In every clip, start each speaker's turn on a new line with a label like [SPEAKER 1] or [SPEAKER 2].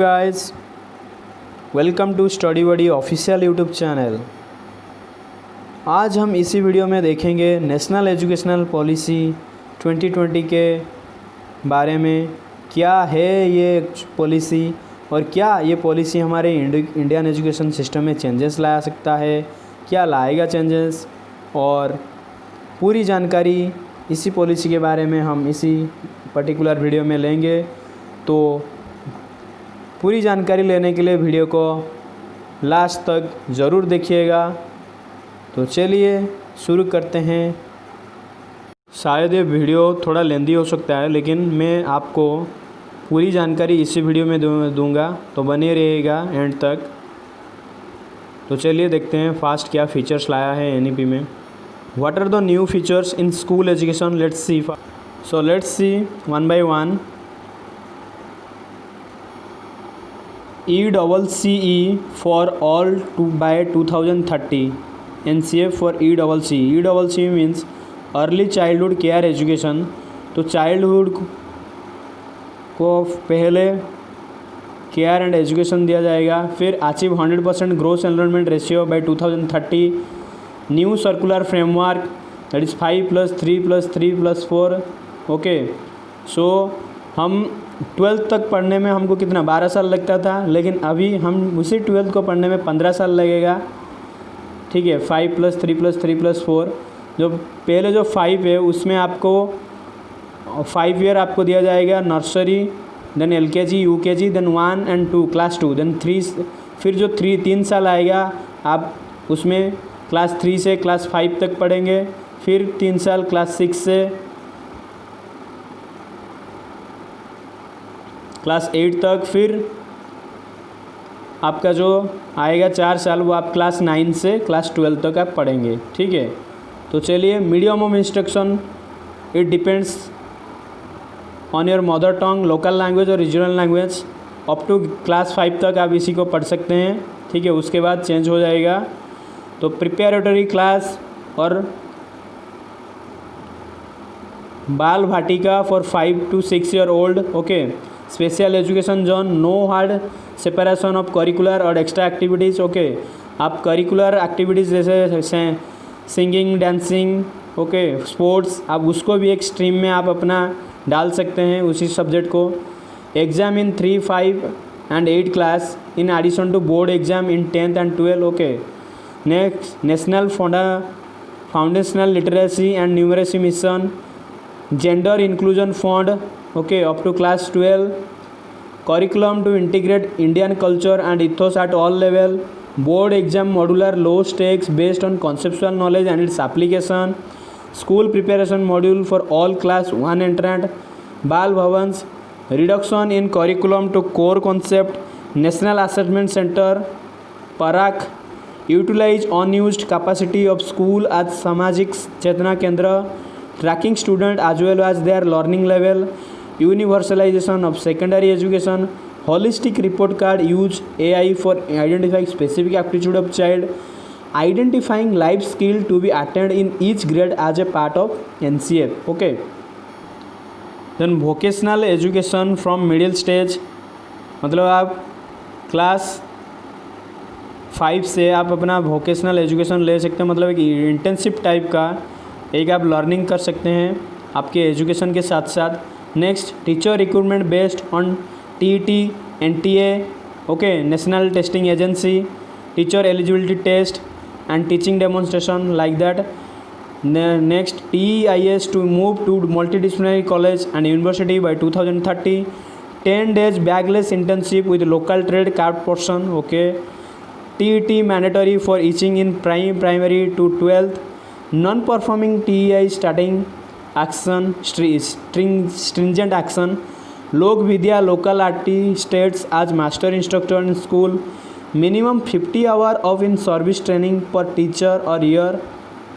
[SPEAKER 1] guys, welcome to study buddy official YouTube channel. आज हम इसी वीडियो में देखेंगे नेशनल एजुकेशनल पॉलिसी 2020 के बारे में। क्या है ये पॉलिसी और क्या ये पॉलिसी हमारे इंडियन एजुकेशन सिस्टम में चेंजेस ला सकता है, क्या लाएगा चेंजेस, और पूरी जानकारी इसी पॉलिसी के बारे में हम इसी पर्टिकुलर वीडियो में लेंगे। तो पूरी जानकारी लेने के लिए वीडियो को लास्ट तक ज़रूर देखिएगा। तो चलिए शुरू करते हैं। शायद ये वीडियो थोड़ा लेंदी हो सकता है, लेकिन मैं आपको पूरी जानकारी इसी वीडियो में दूंगा, तो बने रहिएगा एंड तक। तो चलिए देखते हैं फास्ट क्या फ़ीचर्स लाया है एनईपी में। What are the new features in school education, let's see. So let's see one by one. ECCE for all by 2030, NCF for ECCE। ECCE means early childhood care education. तो childhood को पहले care and education दिया जाएगा। फिर achieve 100% gross enrolment ratio by 2030। New circular framework that is 5+3+3+4। Okay, so हम 12th तक पढ़ने में हमको कितना 12 साल लगता था, लेकिन अभी हम उसी 12th को पढ़ने में 15 साल लगेगा। ठीक है, 5+3+3+4। जो पहले जो 5 है उसमें आपको 5 ईयर आपको दिया जाएगा nursery, then LKG UKG, then 1 and 2 class 2, then 3। फिर जो 3 साल आएगा आप उसमें क्लास 3 से क्लास 5 तक पढ़ेंगे। फिर 3 साल क्लास 6 से क्लास 8 तक। फिर आपका जो आएगा 4 साल वो आप क्लास 9 से क्लास 12 तक आप पढ़ेंगे। ठीक है, तो चलिए medium of instruction it depends on your mother tongue, local language और regional language. Up to class 5 तक आप इसी को पढ़ सकते हैं। ठीक है, उसके बाद चेंज हो जाएगा। तो प्रिपेरेटरी क्लास और Bal Vatika for 5 to 6 year old। Okay, special education zone, no hard separation of curricular और एक्स्ट्रा एक्टिविटीज़। ओके, आप करिकुलर एक्टिविटीज़ जैसे सिंगिंग, डांसिंग, ओके, स्पोर्ट्स, आप उसको भी एक स्ट्रीम में आप अपना डाल सकते हैं उसी सब्जेक्ट को। Exam in 3, 5 and 8 class in addition to board exam in 10th and 12। Okay, next national foundational literacy and numeracy mission, gender inclusion fund, okay, up to class 12। curriculum to integrate Indian culture and ethos at all level। board exam modular low stakes based on conceptual knowledge and its application। school preparation module for all class 1 entrant। bal bhavans, reduction in curriculum to core concept। national assessment center parak, utilize unused capacity of school as samajik chetna kendra, tracking student as well as their learning level। Universalisation of secondary education, holistic report card, use AI for identifying specific aptitude of child, identifying life skill to be attend in each grade as a part of NCF। Okay, then vocational education from middle stage, मतलब आप class 5 से आप अपना vocational education ले सकते हैं। मतलब एक इंटर्नशिप टाइप का एक आप लर्निंग कर सकते हैं आपके एजुकेशन के साथ साथ। Next, teacher recruitment based on TET NTA, okay, national testing agency, teacher eligibility test and teaching demonstration like that. Next, TEIS to move to multidisciplinary college and university by 2030। 10 days bagless internship with local trade card person. Okay, TET mandatory for teaching in primary to 12th। Non performing TEI starting action stringent action. Lok Vidya local RT states as master instructor in school. Minimum 50 hour of in service training per teacher और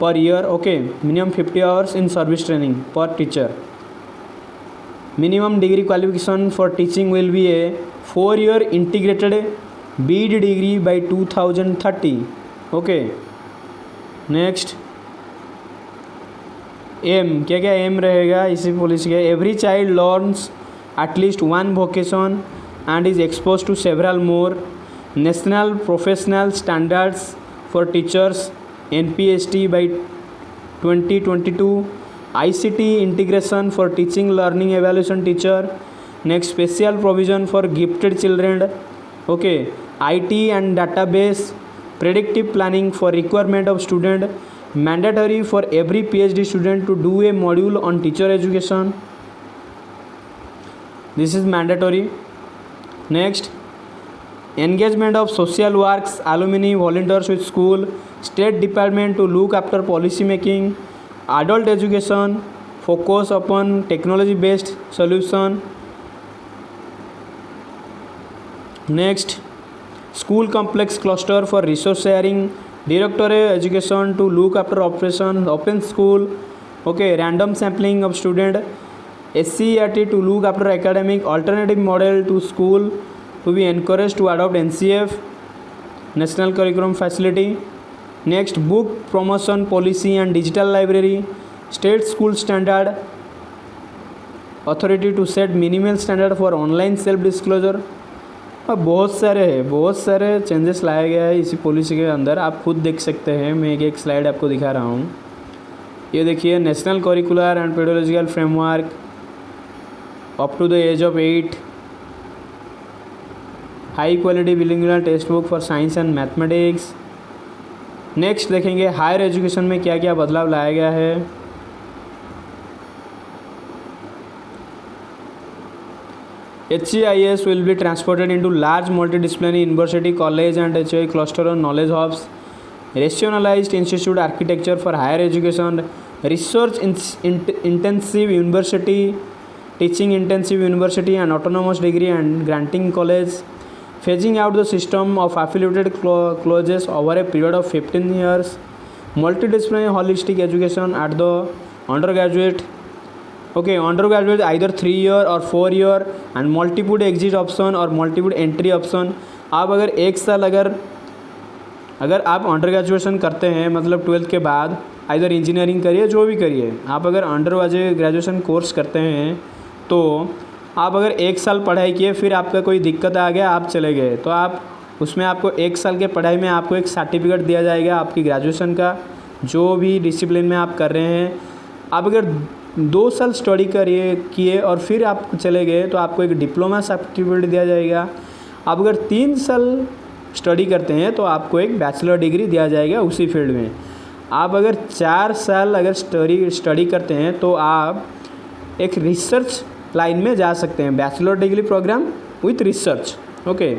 [SPEAKER 1] per year. Okay, minimum 50 hours in service training per teacher. Minimum degree qualification for teaching will be a 4-year integrated BEd degree by 2030। Okay, next, aim क्या क्या aim रहेगा इसी policy का। Every child learns at least 1 vocation and is exposed to several more national professional standards for teachers NPST by 2022, ICT integration for teaching learning evaluation teacher. Next, special provision for gifted children. Okay, IT and database, predictive planning for requirement of student, mandatory for every PhD student to do a module on teacher education. This is mandatory. Next, engagement of social works, alumni, volunteers with school, state department to look after policy making, adult education, focus upon technology based solution. Next, school complex cluster for resource sharing, directorate education to look after operation, open school. Okay, random sampling of student, SCERT to look after academic, alternative model to school to be encouraged to adopt NCF, National Curriculum Facility. Next, book promotion policy and digital library, state school standard, authority to set minimal standard for online self disclosure. अब बहुत सारे changes लाया गया है इसी policy के अंदर, आप खुद देख सकते हैं। मैं एक स्लाइड आपको दिखा रहा हूँ। ये देखिए, national curricular and pedagogical framework up to the age of 8, high quality bilingual text book for science and mathematics. Next देखेंगे हायर एजुकेशन में क्या क्या बदलाव लाया गया है। HCIS will be transported into large multidisciplinary university, college and HI cluster on knowledge hubs, rationalized institute architecture for higher education, research intensive university, teaching intensive university and autonomous degree and granting college, phasing out the system of affiliated colleges over a period of 15 years, multidisciplinary holistic education at the undergraduate. Okay, undergraduate either 3 year or 4 year and multiple exit option और multiple entry option. आप अगर एक साल अगर आप under graduation करते हैं, मतलब 12th के बाद आइदर इंजीनियरिंग करिए, जो भी करिए, आप अगर अंडर ग्रेजुएशन कोर्स करते हैं तो आप अगर एक साल पढ़ाई किए, फिर आपका कोई दिक्कत आ गया, आप चले गए, तो आप उसमें आपको एक साल के पढ़ाई में आपको एक सर्टिफिकेट दिया जाएगा आपकी ग्रेजुएशन का, जो भी डिसिप्लिन में आप कर रहे हैं। आप अगर 2 साल स्टडी किए और फिर आप चले गए तो आपको एक डिप्लोमा सर्टिफिकेट दिया जाएगा। आप अगर 3 साल स्टडी करते हैं तो आपको एक बैचलर डिग्री दिया जाएगा उसी फील्ड में। आप अगर 4 साल अगर स्टडी करते हैं तो आप एक रिसर्च लाइन में जा सकते हैं, bachelor degree programme with research. Okay,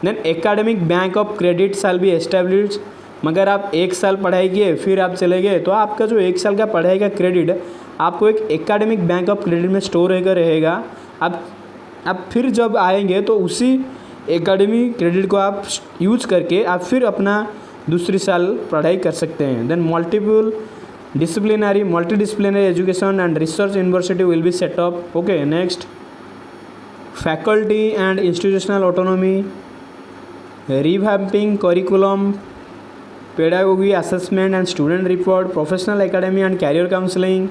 [SPEAKER 1] then academic bank of credit shall be established. मगर आप 1 साल पढ़ाई किए फिर आप चले गए तो आपका जो 1 साल का पढ़ाई का क्रेडिट आपको एक एकेडमिक बैंक ऑफ क्रेडिट में स्टोर होकर रहेगा। आप फिर जब आएंगे तो उसी एकेडमिक क्रेडिट को आप यूज करके आप फिर अपना दूसरी साल पढ़ाई कर सकते हैं। Then multidisciplinary education and research university will be set up. Okay, next faculty and institutional autonomy, revamping curriculum, pedagogy assessment and student report, professional academy and career counseling,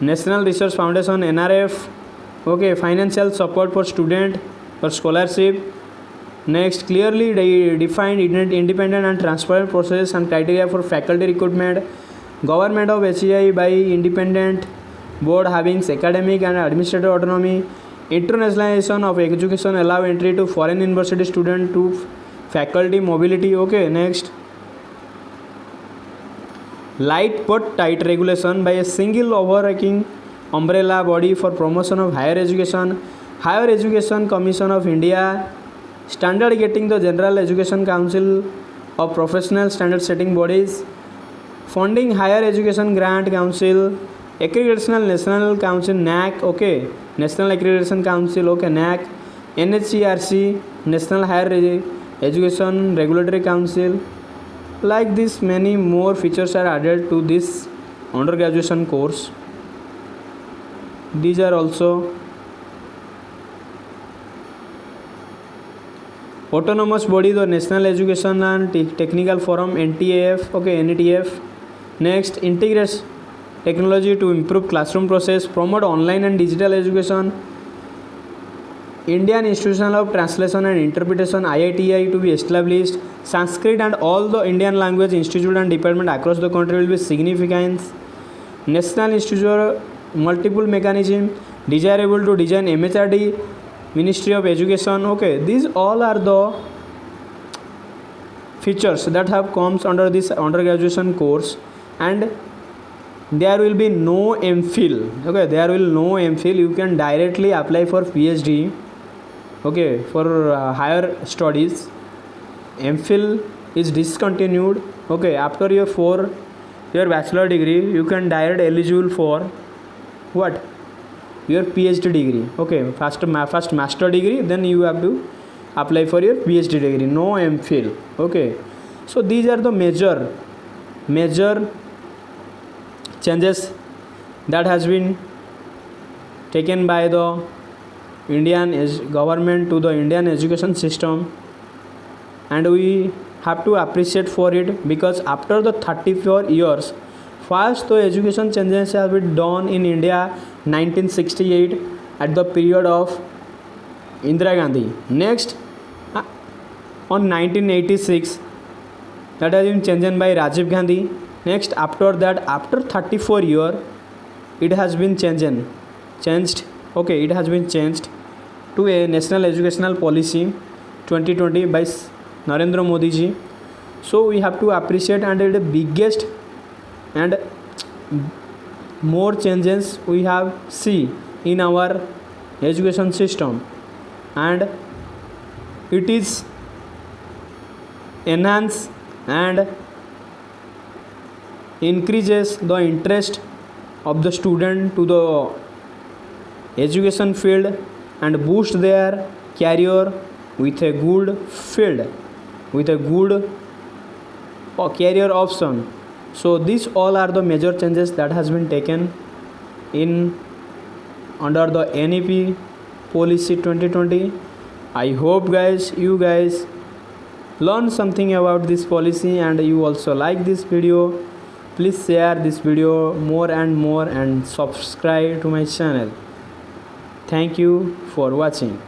[SPEAKER 1] National Research Foundation NRF. Okay, financial support for student for scholarship. Next, clearly defined independent and transparent process and criteria for faculty recruitment, government of HEI by independent board having academic and administrative autonomy, internationalization of education allow entry to foreign university student to faculty mobility. Okay, next, light but tight regulation by a single overarching umbrella body for promotion of higher education, Higher Education Commission of India, standard getting the General Education Council of professional standard setting bodies, funding higher education grant council, accreditation national council NAC. Okay, National Accreditation Council. Okay, NAC, NHERC, National Higher Education Regulatory Council. Like this, many more features are added to this undergraduation course. These are also autonomous body, the National Education and Technical Forum NTAF. Okay, NETF. Next, integrates technology to improve classroom process, promote online and digital education, Indian Institution of Translation and Interpretation IITI to be established. Sanskrit and all the Indian language institute and department across the country will be significant. National Institute multiple mechanism desirable to design MHRD, Ministry of Education. Okay, these all are the features that have comes under this undergraduation course, and there will be no MPhil. Okay, there will no MPhil. You can directly apply for PhD. Okay, for higher studies. MPhil is discontinued. Okay, after your bachelor degree, you can direct eligible for what? Your PhD degree. Okay, first master degree, then you have to apply for your PhD degree. No MPhil. Okay, so these are the major changes that has been taken by the Indian government to the Indian education system, and we have to appreciate for it, because after the 34 years, first the education changes have been done in India 1968 at the period of Indira Gandhi. Next, on 1986, that has been changed by Rajiv Gandhi. Next, after that, after 34 years, it has been changed. Okay, it has been changed to a national educational policy 2020 by Narendra Modi ji. So we have to appreciate, and the biggest and more changes we have see in our education system, and it is enhance and increases the interest of the student to the education field and boost their career with a good field, with a good career option. So these all are the major changes that has been taken in under the NEP policy 2020. I hope you guys learn something about this policy, and you also like this video. Please share this video more and more and subscribe to my channel. Thank you for watching.